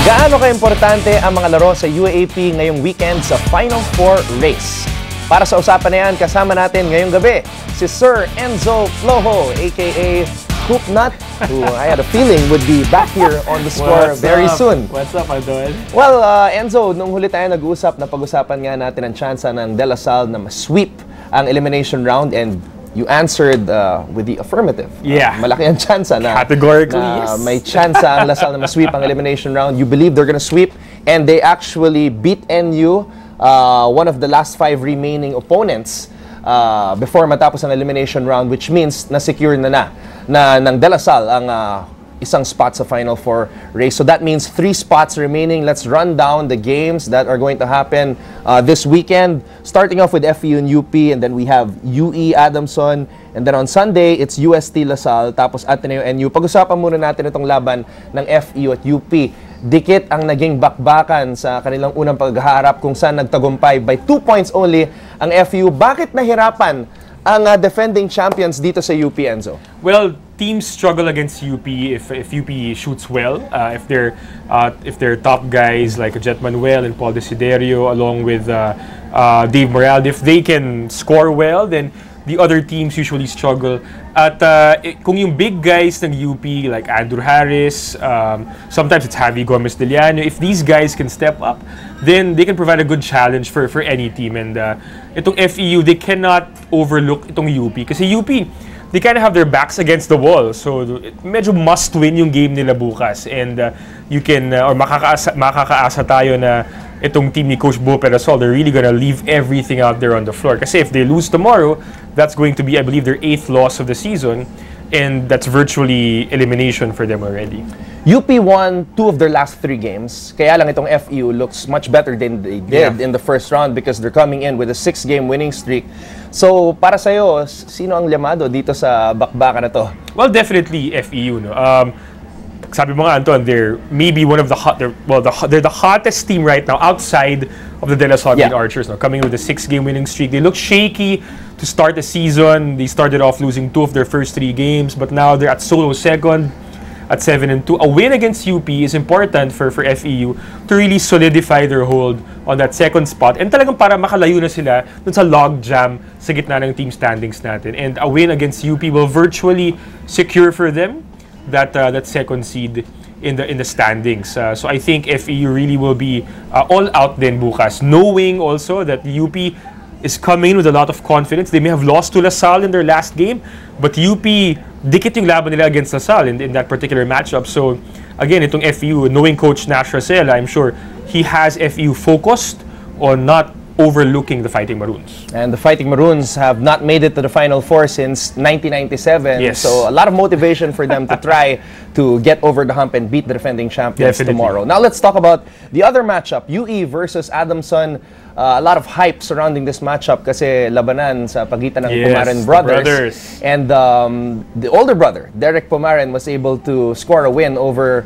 Gaano ka-importante ang mga laro sa UAAP ngayong weekend sa Final Four race? Para sa usapan na yan, kasama natin ngayong gabi si Sir Enzo Flojo, aka Hoopnut, who I had a feeling would be back here on the score very soon. What's up, Adol? Well, Enzo, nung huli tayo nag-uusap, napag-usapan nga natin ang tsansa ng De La Salle na ma-sweep ang elimination round, and you answered with the affirmative. Yeah. Malaki ang tsansa na, Categorically, na yes. may tsansa ang La Salle na ma-sweep ang elimination round. You believe they're gonna sweep, and they actually beat NU, one of the last 5 remaining opponents, before matapos ang elimination round, which means na-secure na ng De La Salle ang isang spot sa Final Four race. So that means 3 spots remaining. Let's run down the games that are going to happen this weekend. Starting off with FEU and UP, and then we have UE Adamson, and then on Sunday, it's UST La Salle, tapos Ateneo NU. Pag-usapan muna natin itong laban ng FEU at UP. Dikit ang naging bakbakan sa kanilang unang paghaharap kung saan nagtagumpay by 2 points only ang FEU. Bakit nahirapan ang defending champions dito sa UP, Enzo? Well, teams struggle against UP if UP shoots well. If they're top guys like Jet Manuel and Paul Desiderio, along with Dave Morales, if they can score well, then the other teams usually struggle. At kung yung big guys ng UP like Andrew Harris, sometimes it's Javi Gomez Deliano, if these guys can step up, then they can provide a good challenge for any team. And itong FEU, they cannot overlook itong UP. Kasi UP, they kind of have their backs against the wall. So medyo must win yung game nila bukas. And you can, or makakaasa tayo na itong team ni Coach Bo Perasol, they're really gonna leave everything out there on the floor. Kasi if they lose tomorrow, that's going to be, I believe, their 8th loss of the season. And that's virtually elimination for them already. UP won 2 of their last 3 games. Kaya lang itong FEU looks much better than they did in the first round because they're coming in with a 6-game winning streak. So, para sa'yo, sino ang llamado dito sa bakbakan na to? Well, definitely FEU. No? Sabi mo nga, Anton, they're maybe one of the they're the hottest team right now outside of the De La Salle Archers. No? Coming with a 6-game winning streak. They look shaky to start the season. They started off losing 2 of their first 3 games, but now they're at solo second at 7-2. A win against UP is important for FEU to really solidify their hold on that second spot, and talagang para makalayo na sila dun sa log jam sa gitna ng team standings natin. And a win against UP will virtually secure for them that second seed in the standings. So I think FEU really will be all out then bukas, knowing also that UP is coming in with a lot of confidence. They may have lost to La Salle in their last game, but UP, dikit yung laban nila against La Salle in that particular matchup. So again, itong FEU, knowing Coach Nash Rosella, I'm sure he has FEU focused on not overlooking the Fighting Maroons. And the Fighting Maroons have not made it to the Final Four since 1997. Yes. So a lot of motivation for them to try to get over the hump and beat the defending champions tomorrow. Now let's talk about the other matchup, UE versus Adamson. A lot of hype surrounding this matchup kasi labanan sa pagitan ng Pumaren brothers. And the older brother, Derek Pumaren, was able to score a win over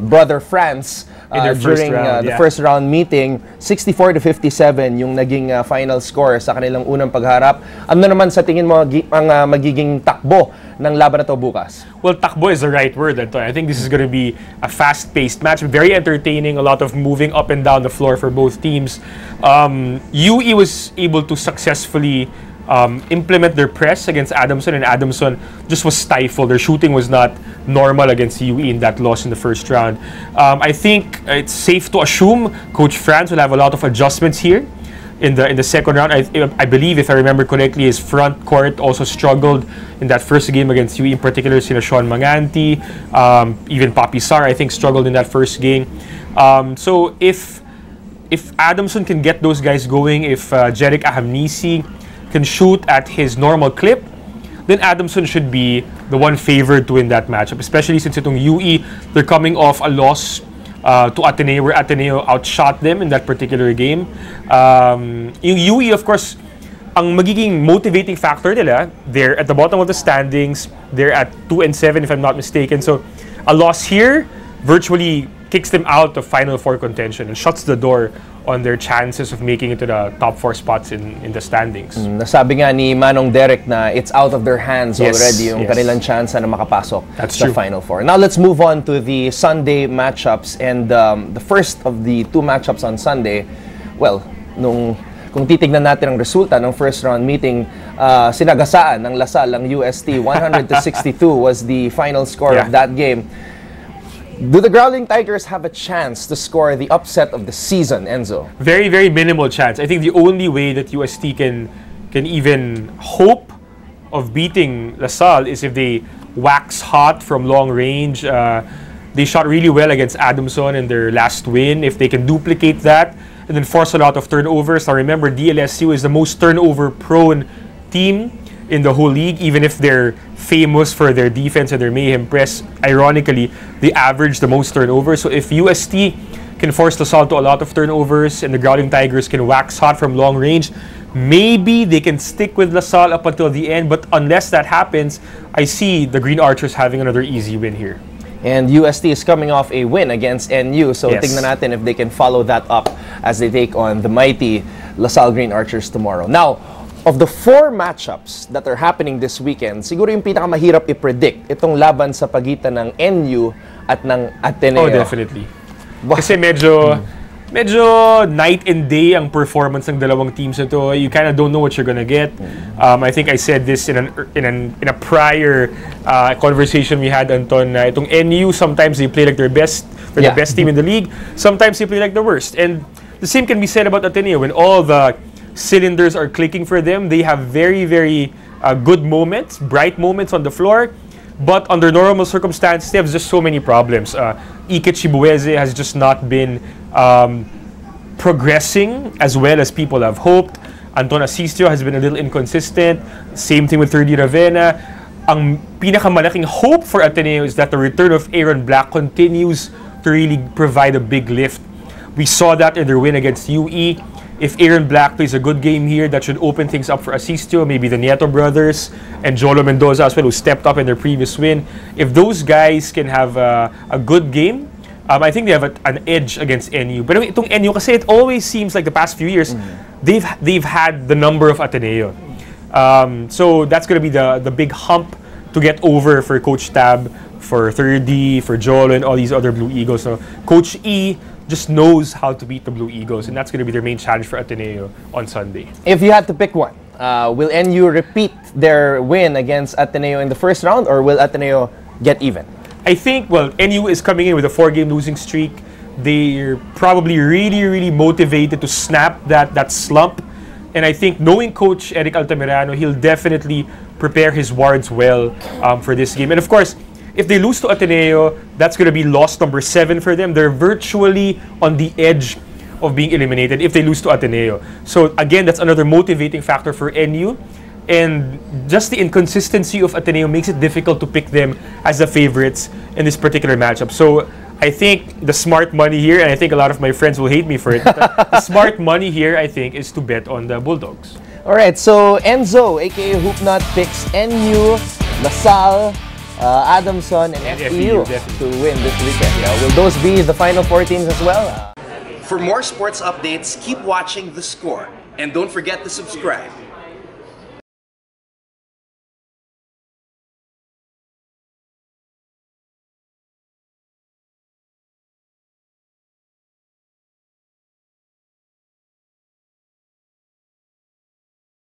brother France during the first round meeting. 64-57 yung naging final score sa kanilang unang pagharap. Ano naman sa tingin mo ang magiging takbo ng laban na to bukas? Well, takbo is the right word, Anton. I think this is going to be a fast-paced match, very entertaining, a lot of moving up and down the floor for both teams. UE was able to successfully implement their press against Adamson, and Adamson just was stifled. Their shooting was not normal against UE in that loss in the first round. I think it's safe to assume Coach Franz will have a lot of adjustments here in the second round. I believe, if I remember correctly, his front court also struggled in that first game against UE, in particular sina Sean Manganti, even Papi Sar, I think, struggled in that first game. So if Adamson can get those guys going, if Jerick Ahamnisi can shoot at his normal clip, then Adamson should be the one favored to win that matchup, especially since itong UE, they're coming off a loss to Ateneo, where Ateneo outshot them in that particular game. Yung UE, of course, ang magiging motivating factor nila, they're at the bottom of the standings, they're at 2-7 if I'm not mistaken. So a loss here virtually kicks them out of Final Four contention and shuts the door on their chances of making it to the top 4 spots in the standings. Nasabi nga ni Manong Derek na it's out of their hands already yung kanilang chance na makapasok sa Final Four. Now let's move on to the Sunday matchups, and the first of the 2 matchups on Sunday, well, kung titignan natin ang resulta ng first round meeting, sinagasaan ng Lasal ang UST. 100-62 was the final score of that game. Do the Growling Tigers have a chance to score the upset of the season, Enzo? Very, very minimal chance. I think the only way that UST can even hope of beating LaSalle is if they wax hot from long range. They shot really well against Adamson in their last win. If they can duplicate that and then force a lot of turnovers. Now remember, DLSU is the most turnover-prone team in the whole league, even if they're famous for their defense and their mayhem press. Ironically, they average the most turnovers. So if UST can force LaSalle to a lot of turnovers and the Growling Tigers can wax hot from long range, maybe they can stick with LaSalle up until the end. But unless that happens, I see the Green Archers having another easy win here. And UST is coming off a win against NU. So tingnan natin if they can follow that up as they take on the mighty LaSalle Green Archers tomorrow. Now, of the 4 matchups that are happening this weekend, siguro yung pinakamahirap i-predict itong laban sa pagitan ng NU at ng Ateneo. Oh, definitely. Kasi medyo night and day ang performance ng dalawang teams na to. You kind of don't know what you're gonna get. I think I said this in a prior conversation we had, Anton. Itong NU, sometimes they play like they're the best team in the league. Sometimes they play like the worst. And the same can be said about Ateneo. When all the cylinders are clicking for them, they have very, very good moments, bright moments on the floor. But under normal circumstances, they have just so many problems. Ike Chibueze has just not been progressing as well as people have hoped. Anton Asistio has been a little inconsistent. Same thing with 3D Ravenna. Ang pinakamalaking hope for Ateneo is that the return of Aaron Black continues to really provide a big lift. We saw that in their win against UE. If Aaron Black plays a good game here, that should open things up for Asistio, maybe the Nieto brothers, and Jolo Mendoza as well, who stepped up in their previous win. If those guys can have a good game, I think they have an edge against NU. But itong NU kasi, it always seems like the past few years, they've had the number of Ateneo. So that's going to be the big hump to get over for Coach Tab, for 3D, for Jolo, and all these other Blue Eagles. So Coach E just knows how to beat the Blue Eagles, and that's going to be their main challenge for Ateneo on Sunday. If you had to pick one, will NU repeat their win against Ateneo in the first round, or will Ateneo get even? I think, well, NU is coming in with a 4-game losing streak. They're probably really, really motivated to snap that slump. And I think knowing Coach Eric Altamirano, he'll definitely prepare his wards well for this game. And of course, if they lose to Ateneo, that's going to be loss number 7 for them. They're virtually on the edge of being eliminated if they lose to Ateneo. So again, that's another motivating factor for NU. And just the inconsistency of Ateneo makes it difficult to pick them as the favorites in this particular matchup. So I think the smart money here, and I think a lot of my friends will hate me for it, but the smart money here, I think, is to bet on the Bulldogs. All right, so Enzo, aka Hoopnut, picks NU, LaSalle, Adamson, and FEU to win this weekend. Will those be the Final 4 teams as well? For more sports updates, keep watching The Score. And don't forget to subscribe.